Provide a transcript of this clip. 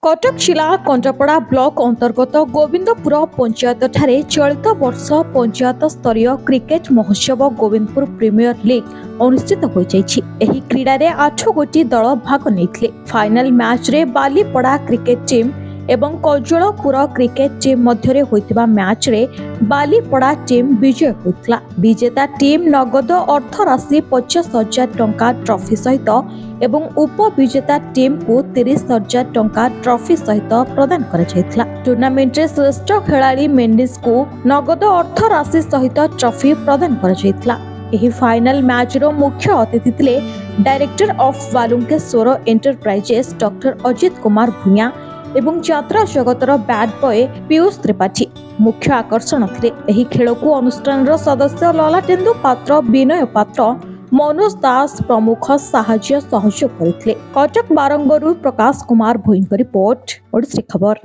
कटक जिला कंटापड़ा ब्लॉक अंतर्गत गोविंदपुर पंचायत ठारे चलित वर्ष पंचायत स्तरीय क्रिकेट महोत्सव गोविंदपुर प्रीमियर लीग अनुष्ठित हो जाइछि। एही क्रीडा रे 8 गोटी दल भाग नेथिले। फाइनल मैच रे बालीपड़ा क्रिकेट टीम एवं कजलपुर क्रिकेट टीम मध्यरे होइतिबा मैच रे बालीपड़ा टीम विजय होइतला। विजेता टीम नगद अर्थ राशि 50,000 टंका ट्रॉफी सहित एवं उपविजेता टीम को 30,000 टंका ट्रॉफी सहित प्रदान करा जायतला। टूर्नामेंट रे श्रेष्ठ खिलाड़ी मेंडिस को नगद अर्थ राशि सहित ट्रॉफी प्रदान करा जायतला। एही फाइनल मैच रो मुख्य अतिथि थिले director of Balunkeswar enterprises doctor Ajit Kumar Bhuiya एवं यात्रा जगतर बैट बॉय पीयूष त्रिपाठी मुख्य आकर्षण थे। एही खेल को अनुष्ठान सदस्य ललाटेन्दु पात्र, विनय पात्र, मनोज दास प्रमुख साहाय्य सहयोग करथिले। कटक बारंगरू प्रकाश कुमार भोईଙ୍କ रिपोर्ट ओडिसी खबर।